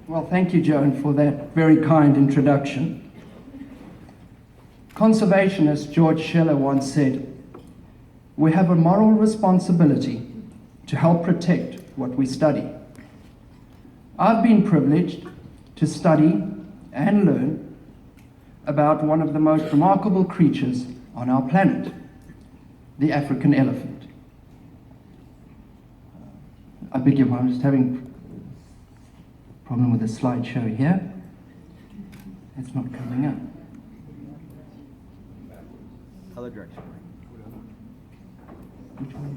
Well, thank you, Joan, for that very kind introduction. Conservationist George Schiller once said, "We have a moral responsibility to help protect what we study." I've been privileged to study and learn about one of the most remarkable creatures on our planet, the African elephant. I beg your pardon, I'm just having a problem with the slideshow here. It's not coming up. Other direction. Which one?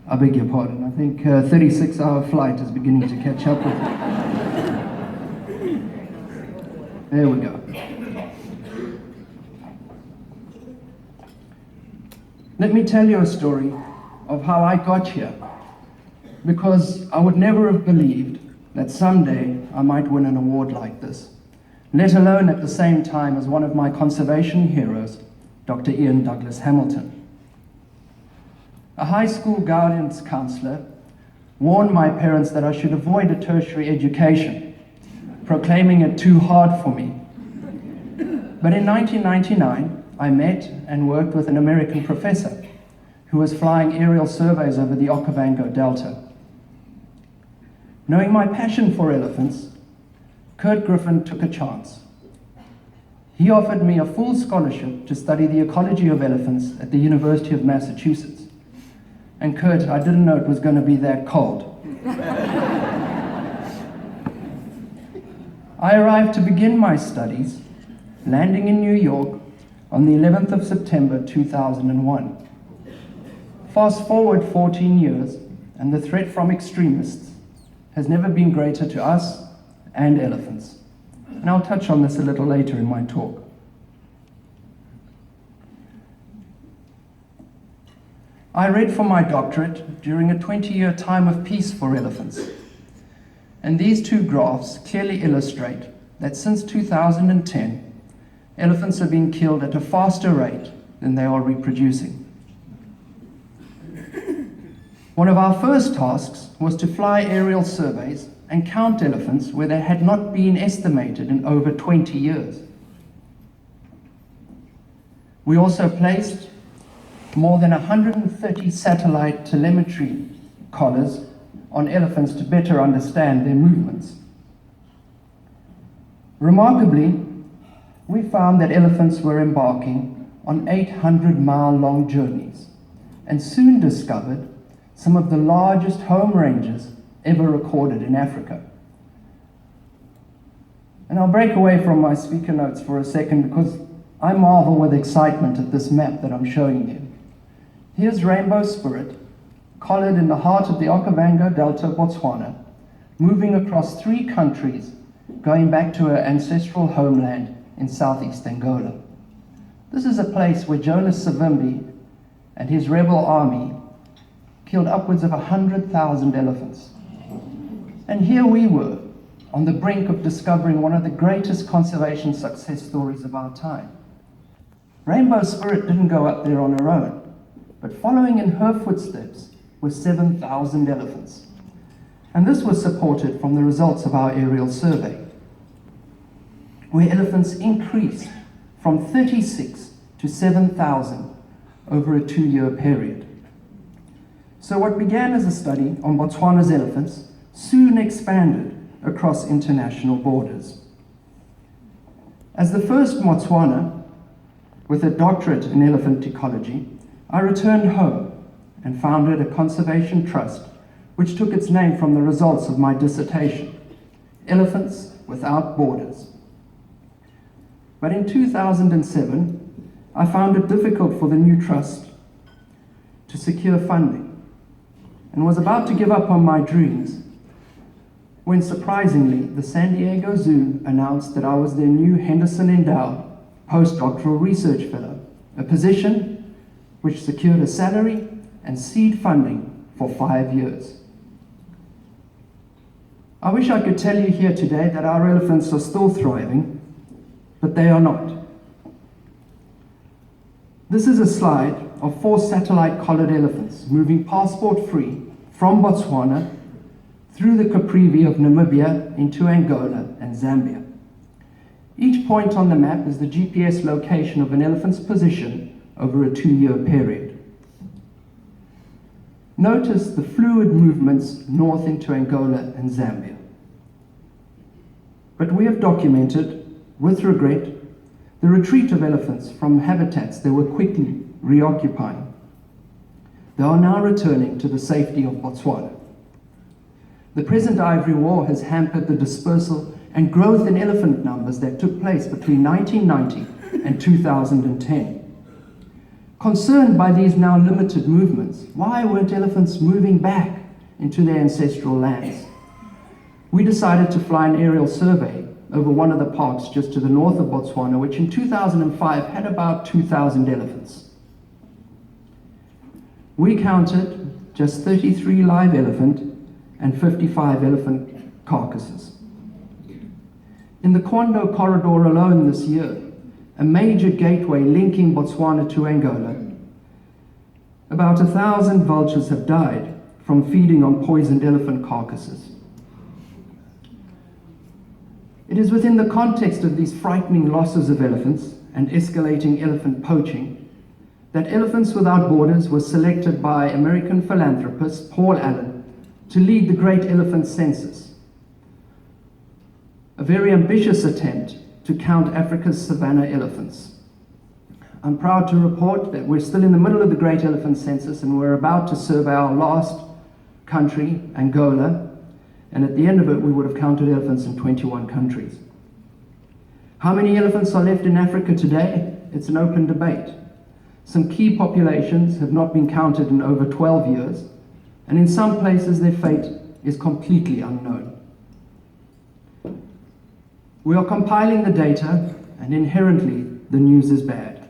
I beg your pardon. I think 36-hour flight is beginning to catch up with me. There we go. Let me tell you a story of how I got here, because I would never have believed that someday I might win an award like this, let alone at the same time as one of my conservation heroes, Dr. Ian Douglas Hamilton. A high school guidance counselor warned my parents that I should avoid a tertiary education, proclaiming it too hard for me. But in 1999, I met and worked with an American professor who was flying aerial surveys over the Okavango Delta. Knowing my passion for elephants, Kurt Griffin took a chance. He offered me a full scholarship to study the ecology of elephants at the University of Massachusetts. And Kurt, I didn't know it was going to be that cold. I arrived to begin my studies, landing in New York on the 11th of September 2001. Fast forward 14 years, and the threat from extremists has never been greater to us and elephants. And I'll touch on this a little later in my talk. I read for my doctorate during a 20-year time of peace for elephants. And these two graphs clearly illustrate that since 2010, elephants are being killed at a faster rate than they are reproducing. One of our first tasks was to fly aerial surveys and count elephants where they had not been estimated in over 20 years. We also placed more than 130 satellite telemetry collars on elephants to better understand their movements. Remarkably, we found that elephants were embarking on 800-mile-long journeys and soon discovered some of the largest home ranges ever recorded in Africa. And I'll break away from my speaker notes for a second because I marvel with excitement at this map that I'm showing you. Here's rainbow spirit, collared in the heart of the Okavango Delta, Botswana, moving across 3 countries, going back to her ancestral homeland in southeast Angola. This is a place where Jonas Savimbi and his rebel army killed upwards of 100,000 elephants. And here we were, on the brink of discovering one of the greatest conservation success stories of our time. Rainbow Spirit didn't go up there on her own, but following in her footsteps were 7,000 elephants. And this was supported from the results of our aerial survey, where elephants increased from 36 to 7,000 over a 2-year period. So what began as a study on Botswana's elephants soon expanded across international borders. As the first Botswana with a doctorate in elephant ecology, I returned home and founded a conservation trust which took its name from the results of my dissertation, Elephants Without Borders. But in 2007, I found it difficult for the new trust to secure funding and was about to give up on my dreams when, surprisingly, the San Diego Zoo announced that I was their new Henderson Endowed postdoctoral research fellow, a position which secured a salary and seed funding for 5 years. I wish I could tell you here today that our elephants are still thriving, but they are not. This is a slide of 4 satellite collared elephants moving passport-free from Botswana through the Caprivi of Namibia into Angola and Zambia. Each point on the map is the GPS location of an elephant's position over a 2-year period. Notice the fluid movements north into Angola and Zambia. But we have documented, with regret, the retreat of elephants from habitats they were quickly reoccupying. They are now returning to the safety of Botswana. The present Ivory War has hampered the dispersal and growth in elephant numbers that took place between 1990 and 2010. Concerned by these now limited movements, why weren't elephants moving back into their ancestral lands? We decided to fly an aerial survey over one of the parks just to the north of Botswana, which in 2005 had about 2,000 elephants. We counted just 33 live elephant and 55 elephant carcasses. In the Kwando corridor alone this year, a major gateway linking Botswana to Angola, about 1,000 vultures have died from feeding on poisoned elephant carcasses. It is within the context of these frightening losses of elephants and escalating elephant poaching that Elephants Without Borders was selected by American philanthropist Paul Allen to lead the Great Elephant Census, a very ambitious attempt to count Africa's savanna elephants. I'm proud to report that we're still in the middle of the Great Elephant Census and we're about to survey our last country, Angola, and at the end of it we would have counted elephants in 21 countries. How many elephants are left in Africa today? It's an open debate. Some key populations have not been counted in over 12 years, and in some places their fate is completely unknown. We are compiling the data, and inherently the news is bad.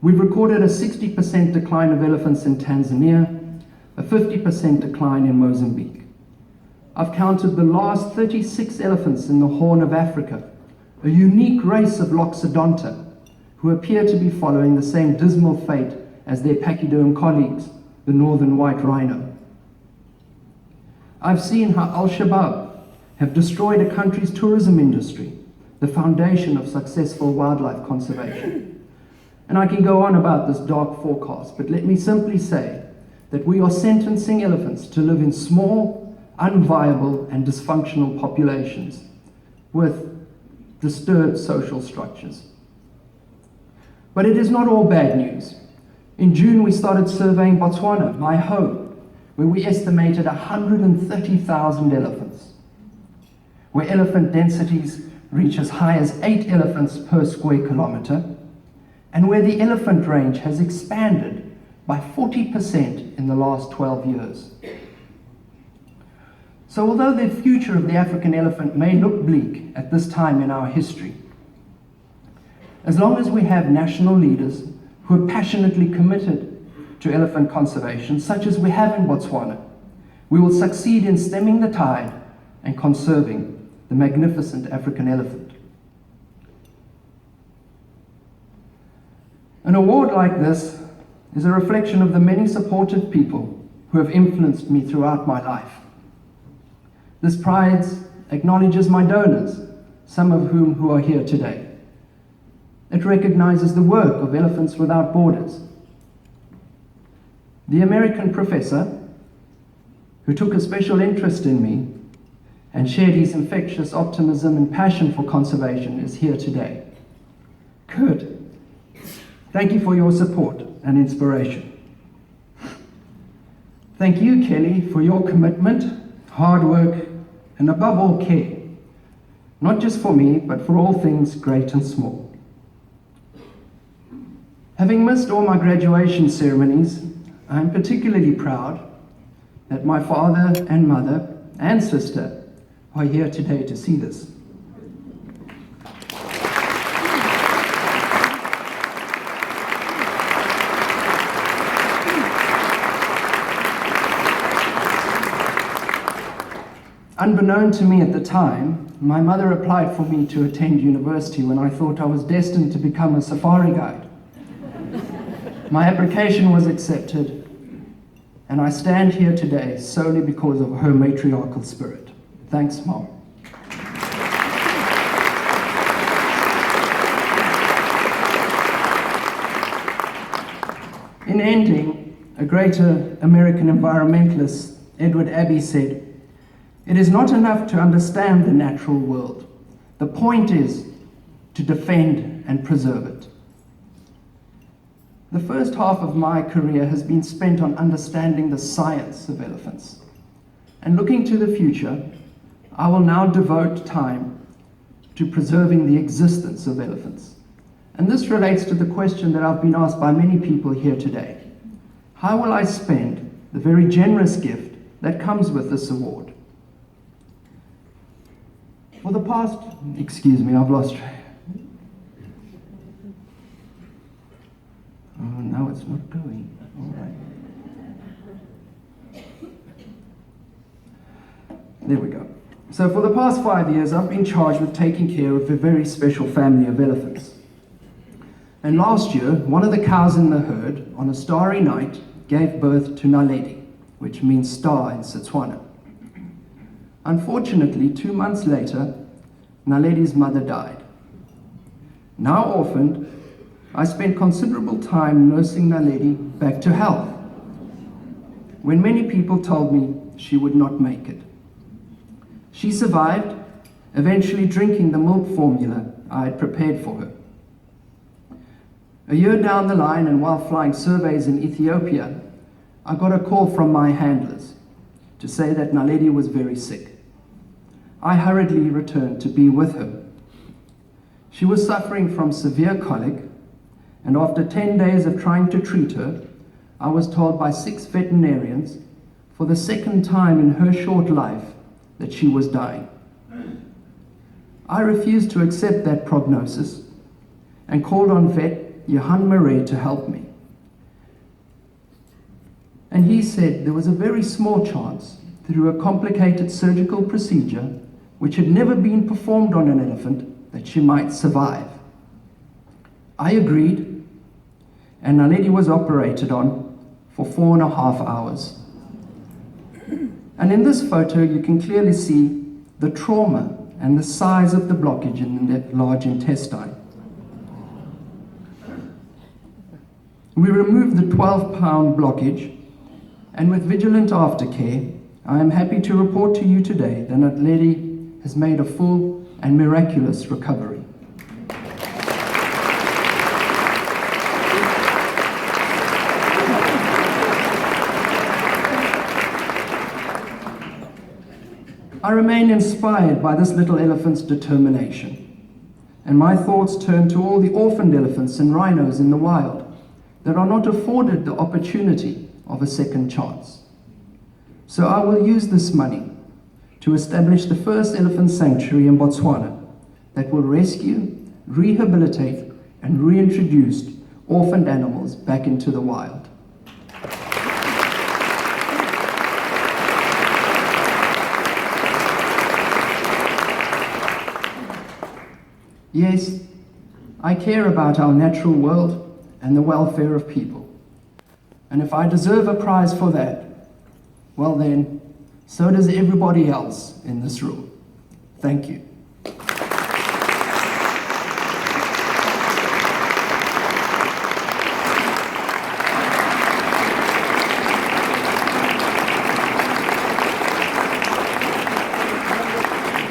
We've recorded a 60% decline of elephants in Tanzania, a 50% decline in Mozambique. I've counted the last 36 elephants in the Horn of Africa, a unique race of Loxodonta, who appear to be following the same dismal fate as their pachyderm colleagues, the northern white rhino. I've seen how Al-Shabaab have destroyed a country's tourism industry, the foundation of successful wildlife conservation. And I can go on about this dark forecast, but let me simply say that we are sentencing elephants to live in small, unviable, and dysfunctional populations with disturbed social structures. But it is not all bad news. In June, we started surveying Botswana, my home, where we estimated 130,000 elephants, where elephant densities reach as high as 8 elephants per square kilometer, and where the elephant range has expanded by 40% in the last 12 years. So although the future of the African elephant may look bleak at this time in our history, as long as we have national leaders who are passionately committed to elephant conservation, such as we have in Botswana, we will succeed in stemming the tide and conserving the magnificent African elephant. An award like this is a reflection of the many supportive people who have influenced me throughout my life. This prize acknowledges my donors, some of whom who are here today. It recognizes the work of Elephants Without Borders. The American professor, who took a special interest in me and shared his infectious optimism and passion for conservation, is here today. Kurt, thank you for your support and inspiration. Thank you, Kelly, for your commitment, hard work, and above all care, not just for me, but for all things great and small. Having missed all my graduation ceremonies, I'm particularly proud that my father and mother and sister are here today to see this. Unbeknown to me at the time, my mother applied for me to attend university when I thought I was destined to become a safari guide. My application was accepted, and I stand here today solely because of her matriarchal spirit. Thanks, Mom. In ending, a greater American environmentalist, Edward Abbey, said, "It is not enough to understand the natural world. The point is to defend and preserve it." The first half of my career has been spent on understanding the science of elephants. And looking to the future, I will now devote time to preserving the existence of elephants. And this relates to the question that I've been asked by many people here today. How will I spend the very generous gift that comes with this award? For the past, excuse me, I've lost track. Oh, now it's not going. All right. There we go. So for the past 5 years, I've been charged with taking care of a very special family of elephants. And last year, one of the cows in the herd, on a starry night, gave birth to Naledi, which means star in Setswana. Unfortunately, 2 months later, Naledi's mother died. Now orphaned, I spent considerable time nursing Naledi back to health, when many people told me she would not make it. She survived, eventually drinking the milk formula I had prepared for her. A year down the line, and while flying surveys in Ethiopia, I got a call from my handlers to say that Naledi was very sick. I hurriedly returned to be with her. She was suffering from severe colic, and after 10 days of trying to treat her, I was told by 6 veterinarians for the second time in her short life that she was dying. I refused to accept that prognosis and called on vet Johan Murray to help me. And he said there was a very small chance, through a complicated surgical procedure which had never been performed on an elephant, that she might survive. I agreed, and Naledi was operated on for 4.5 hours. And in this photo, you can clearly see the trauma and the size of the blockage in the large intestine. We removed the 12-pound blockage, and with vigilant aftercare, I am happy to report to you today that Naledi has made a full and miraculous recovery. I remain inspired by this little elephant's determination, and my thoughts turn to all the orphaned elephants and rhinos in the wild that are not afforded the opportunity of a second chance. So I will use this money to establish the first elephant sanctuary in Botswana that will rescue, rehabilitate, and reintroduce orphaned animals back into the wild. Yes, I care about our natural world and the welfare of people. And if I deserve a prize for that, well then, so does everybody else in this room. Thank you.